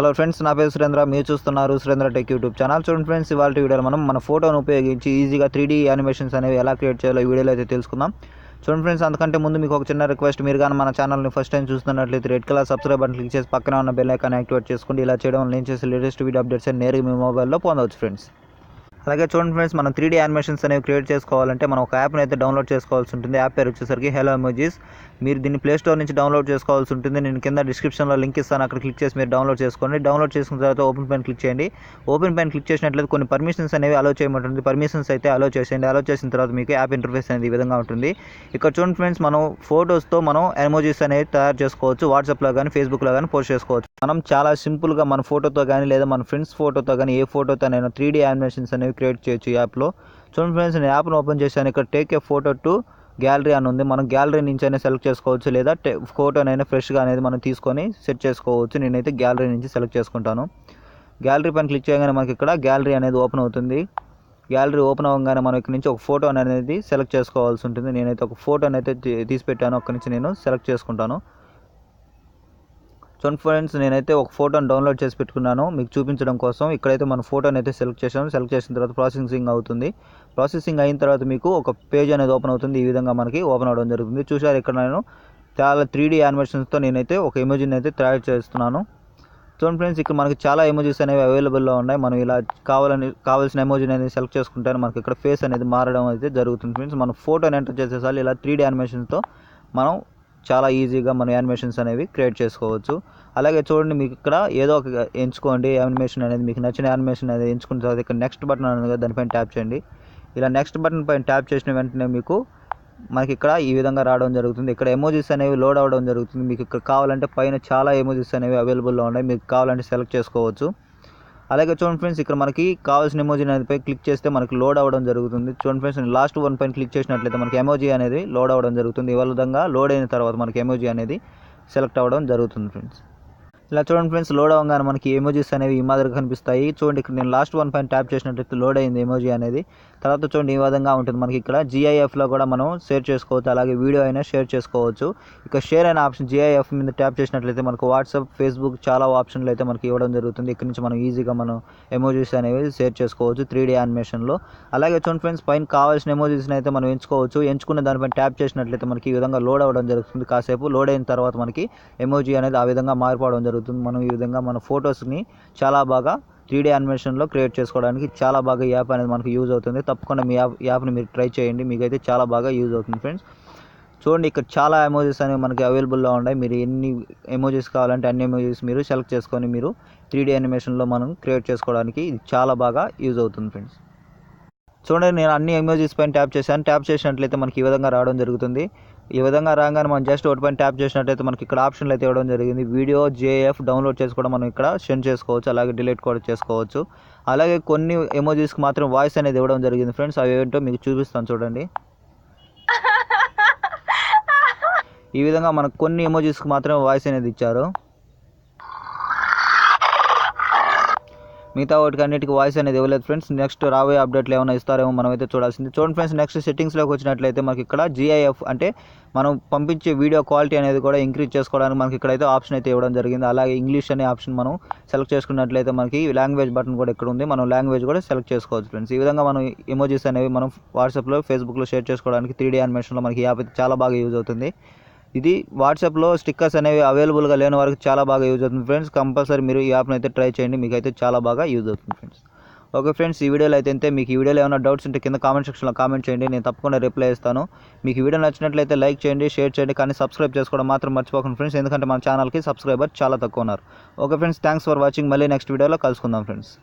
Hello friends, నా పేరు సురేంద్ర. మీరు చూస్తున్నారు సురేంద్ర టెక్ యూట్యూబ్ ఛానల్. చూడండి ఫ్రెండ్స్, ఇవాళ వీడియోలో మనం మన ఫోటోను ఉపయోగించి ఈజీగా 3D యానిమేషన్స్ అనేవి ఎలా క్రియేట్ చేయాలో ఈ వీడియోలో అయితే తెలుసుకుందాం. చూడండి ఫ్రెండ్స్, అందుకంటే ముందు మీకు ఒక చిన్న రిక్వెస్ట్. మీరు కానీ మన ఛానల్ని ఫస్ట్ టైం చూస్తున్నట్లయితే red colour subscribe button click చేసి పక్కన ఉన్న బెల్ ఐకాన్ యాక్టివేట్ చేసుకోండి. ఇలా చేయడం వల్ల నేను చేసే లేటెస్ట్ వీడియో అప్డేట్స్ నేరుగా మీ మొబైల్లో పొందవచ్చు ఫ్రెండ్స్. అలాగే చూడండి ఫ్రెండ్స్, మనం 3D యానిమేషన్స్ అనేవి క్రియేట్ చేసుకోవాలంటే మనం ఒక యాప్ని అయితే డౌన్లోడ్ చేసుకోవాల్సి ఉంటుంది. యాప్ పేరు వచ్చేసరికి హలో emojis. మీరు దీన్ని ప్లే స్టోర్ నుంచి డౌన్లోడ్ చేసుకోవాల్సి ఉంటుంది. నేను కింద డిస్క్రిప్షన్లో లింక్ ఇస్తాను, అక్కడ క్లిక్ చేసి మీరు డౌన్లోడ్ చేసుకోండి. డౌన్లోడ్ చేసుకున్న తర్వాత ఓపెన్ పైన క్లిక్ చేయండి. ఓపెన్ పైన క్లిక్ చేసినట్లయితే కొన్ని పర్మిషన్స్ అనేవి అలో చేయమంటుంది. పర్మిషన్స్ అయితే అలో చేసేయండి. అలో చేసిన తర్వాత మీకు యాప్ ఇంటర్ఫేస్ అనేది ఈ విధంగా ఉంటుంది. ఇక్కడ చూడండి ఫ్రెండ్స్, మనం ఫోటోస్తో మనం ఎమోజీస్ అనేవి తయారు చేసుకోవచ్చు. వాట్సాప్లో కానీ ఫేస్బుక్లో కానీ పోస్ట్ చేసుకోవచ్చు. మనం చాలా సింపుల్గా మన ఫోటోతో కానీ లేదా మన ఫ్రెండ్స్ ఫోటోతో కానీ ఏ ఫోటోతోనైనా 3D యానిమేషన్స్ అనేవి క్రియేట్ చేయొచ్చు ఈ యాప్లో. చూడండి ఫ్రెండ్స్, నేను యాప్ను ఓపెన్ చేశాను. ఇక్కడ take a photo to gallery అని ఉంది. మనం గ్యాలరీ నుంచి అయినా సెలెక్ట్ చేసుకోవచ్చు, లేదా ఫోటోనైనా ఫ్రెష్గా అనేది మనం తీసుకొని సెట్ చేసుకోవచ్చు. నేనైతే గ్యాలరీ నుంచి సెలెక్ట్ చేసుకుంటాను. గ్యాలరీ పైన క్లిక్ చేయగానే మనకి ఇక్కడ గ్యాలరీ అనేది ఓపెన్ అవుతుంది. గ్యాలరీ ఓపెన్ అవ్వగానే మనం ఇక్కడ నుంచి ఒక ఫోటో అనేది సెలెక్ట్ చేసుకోవాల్సి ఉంటుంది. నేనైతే ఒక ఫోటోని అయితే తీసి పెట్టాను. అక్కడి నుంచి నేను సెలెక్ట్ చేసుకుంటాను. చూడండి ఫ్రెండ్స్, నేనైతే ఒక ఫోటోని డౌన్లోడ్ చేసి పెట్టుకున్నాను మీకు చూపించడం కోసం. ఇక్కడైతే మన ఫోటోని అయితే సెలెక్ట్ చేసాము. సెలెక్ట్ చేసిన తర్వాత ప్రాసెసింగ్ అవుతుంది. ప్రాసెసింగ్ అయిన తర్వాత మీకు ఒక పేజ్ అనేది ఓపెన్ అవుతుంది. ఈ విధంగా మనకి ఓపెన్ అవ్వడం జరుగుతుంది. చూసారు, ఇక్కడ నేను చాలా 3D యానిమేషన్స్తో నేనైతే ఒక ఎమోజీని అయితే తయారు చేస్తున్నాను. చూడండి ఫ్రెండ్స్, ఇక్కడ మనకి చాలా ఎమోజీస్ అనేవి అవైలబుల్లో ఉన్నాయి. మనం ఇలా కావాల్సిన ఎమోజీని అనేది సెలెక్ట్ చేసుకుంటే మనకి ఇక్కడ ఫేస్ అనేది మారడం అయితే జరుగుతుంది ఫ్రెండ్స్. మనం ఫోటోని ఎంటర్ చేసేసారి ఇలా 3D యానిమేషన్స్తో మనం చాలా ఈజీగా మన యానిమేషన్స్ అనేవి క్రియేట్ చేసుకోవచ్చు. అలాగే చూడండి, మీకు ఇక్కడ ఏదో ఒక ఎంచుకోండి యానిమేషన్ అనేది. మీకు నచ్చిన యానిమేషన్ అనేది ఎంచుకున్న తర్వాత ఇక్కడ నెక్స్ట్ బటన్ అనేది దానిపైన ట్యాప్ చేయండి. ఇలా నెక్స్ట్ బటన్ పైన ట్యాప్ చేసిన వెంటనే మనకి ఇక్కడ ఈ విధంగా రావడం జరుగుతుంది. ఇక్కడ ఎమోజీస్ అనేవి లోడ్ అవ్వడం జరుగుతుంది. మీకు ఇక్కడ కావాలంటే పైన చాలా ఎమోజీస్ అనేవి అవైలబుల్లో ఉన్నాయి. మీకు కావాలంటే సెలెక్ట్ చేసుకోవచ్చు. అలాగే చూడండి ఫ్రెండ్స్, ఇక్కడ మనకి కావాల్సిన ఎమోజీ అనేది క్లిక్ చేస్తే మనకి లోడ్ అవ్వడం జరుగుతుంది. చూడండి ఫ్రెండ్స్, లాస్ట్ వన్ పైన క్లిక్ చేసినట్లయితే మనకి ఎమోజీ అనేది లోడ్ అవ్వడం జరుగుతుంది. ఈ విధంగా లోడ్ అయిన తర్వాత మనకి ఎమోజీ అనేది సెలెక్ట్ అవ్వడం జరుగుతుంది ఫ్రెండ్స్. ఇలా చూడండి ఫ్రెండ్స్, లోడ్ అవ్వగానే మనకి ఎమోజీస్ అనేవి ఈ మాదిరిగా కనిపిస్తాయి. చూడండి, ఇక్కడ నేను లాస్ట్ వన్ పైన ట్యాప్ చేసినట్లయితే లోడ్ అయింది ఎమోజీ అనేది. తర్వాత చూడండి, ఈ విధంగా ఉంటుంది. మనకి ఇక్కడ GIFలో కూడా మనం షేర్ చేసుకోవచ్చు. అలాగే వీడియో అయినా షేర్ చేసుకోవచ్చు. ఇక్కడ షేర్ అయిన ఆప్షన్ GIF మీద ట్యాప్ చేసినట్లయితే మనకు వాట్సాప్, ఫేస్బుక్ చాలా ఆప్షన్లు అయితే మనకి ఇవ్వడం జరుగుతుంది. ఇక్కడ నుంచి మనం ఈజీగా మనం ఎమోజీస్ అనేవి షేర్ చేసుకోవచ్చు 3D యానిమేషన్లో. అలాగే చూడండి ఫ్రెండ్స్, పైన కావాల్సిన ఎమోజీస్ని అయితే మనం ఎంచుకోవచ్చు. ఎంచుకున్న దానిపైన ట్యాప్ చేసినట్లయితే మనకి ఈ విధంగా లోడ్ అవ్వడం జరుగుతుంది. కాసేపు లోడ్ అయిన తర్వాత మనకి ఎమోజీ అనేది ఆ విధంగా మారిపోవడం జరుగుతుంది. మనం ఈ విధంగా మన ఫొటోస్ని చాలా బాగా 3D యానిమేషన్లో క్రియేట్ చేసుకోవడానికి చాలా బాగా ఈ యాప్ అనేది మనకు యూజ్ అవుతుంది. తప్పకుండా మీ యాప్ని మీరు ట్రై చేయండి, మీకైతే చాలా బాగా యూజ్ అవుతుంది ఫ్రెండ్స్. చూడండి, ఇక్కడ చాలా ఎమోజీస్ అనేవి మనకి అవైలబుల్లో ఉన్నాయి. మీరు ఎన్ని ఎమోజీస్ కావాలంటే అన్ని ఎమోజీస్ మీరు సెలెక్ట్ చేసుకొని మీరు 3D యానిమేషన్లో మనం క్రియేట్ చేసుకోవడానికి ఇది చాలా బాగా యూజ్ అవుతుంది ఫ్రెండ్స్. చూడండి, నేను అన్ని ఎమోజీస్ పైన ట్యాప్ చేశాను. ట్యాప్ చేసినట్లయితే మనకి ఈ విధంగా రావడం జరుగుతుంది. ఈ విధంగా రాగానే మనం జస్ట్ ఒకటి పైన ట్యాప్ చేసినట్లయితే మనకి ఇక్కడ ఆప్షన్లు అయితే ఇవ్వడం జరిగింది. వీడియో, GIF డౌన్లోడ్ చేసి కూడా మనం ఇక్కడ సెండ్ చేసుకోవచ్చు. అలాగే డిలీట్ కూడా చేసుకోవచ్చు. అలాగే కొన్ని ఎమోజీస్కి మాత్రం వాయిస్ అనేది ఇవ్వడం జరిగింది ఫ్రెండ్స్. అవి ఏంటో మీకు చూపిస్తాను చూడండి. ఈ విధంగా మనకు కొన్ని ఎమోజీస్కి మాత్రం వాయిస్ అనేది ఇచ్చారు. మిగతా వాటికి అన్నిటికీ వాయిస్ అనేది ఇవ్వలేదు ఫ్రెండ్స్. నెక్స్ట్ రాబోయే అప్డేట్లు ఏమైనా ఇస్తారేమో మనం అయితే చూడాల్సింది. చూడండి ఫ్రెండ్స్, నెక్స్ట్ సెట్టింగ్స్లోకి వచ్చినట్లయితే మనకి ఇక్కడ GIF అంటే మనం పంపించే వీడియో క్వాలిటీ అనేది కూడా ఇంక్రీజ్ చేసుకోవడానికి మనకి ఇక్కడైతే ఆప్షన్ అయితే ఇవ్వడం జరిగింది. అలాగే ఇంగ్లీష్ అనే ఆప్షన్ మనం సెలెక్ట్ చేసుకున్నట్లయితే మనకి లాంగ్వేజ్ బటన్ కూడా ఇక్కడ ఉంది. మనం లాంగ్వేజ్ కూడా సెలెక్ట్ చేసుకోవచ్చు ఫ్రెండ్స్. ఈ విధంగా మనం ఎమోజీస్ అనేవి మనం వాట్సాప్లో, ఫేస్బుక్లో షేర్ చేసుకోవడానికి 3D యానిమేషన్లో మనకి ఈ యాప్ అయితే చాలా బాగా యూజ్ అవుతుంది. ఇది వాట్సాప్లో స్టిక్కర్స్ అనేవి అవైలబుల్గా లేని వారికి చాలా బాగా యూజ్ అవుతుంది ఫ్రెండ్స్. కంపల్సరీ మీరు ఈ యాప్ని అయితే ట్రై చేయండి, మీకు అయితే చాలా బాగా యూజ్ అవుతుంది ఫ్రెండ్స్. ఓకే ఫ్రెండ్స్, ఈ వీడియోలో అయితే మీకు ఈ వీడియోలో ఏమైనా డౌట్స్ ఉంటే కింద కామెంట్ సెక్షన్లో కామెంట్ చేయండి, నేను తప్పకుండా రిప్లై ఇస్తాను. మీకు ఈ వీడియో నచ్చినట్లయితే లైక్ చేయండి, షేర్ చేయండి, కానీ సబ్స్క్రైబ్ చేసుకోవడం మాత్రం మర్చిపోకండి ఫ్రెండ్స్, ఎందుకంటే మన ఛానల్కి సబ్స్క్రైబర్ చాలా తక్కువ ఉన్నారు. Okay friends, thanks for watching. మళ్ళీ నెక్స్ట్ వీడియోలో కలుసుకుందాం ఫ్రెండ్స్.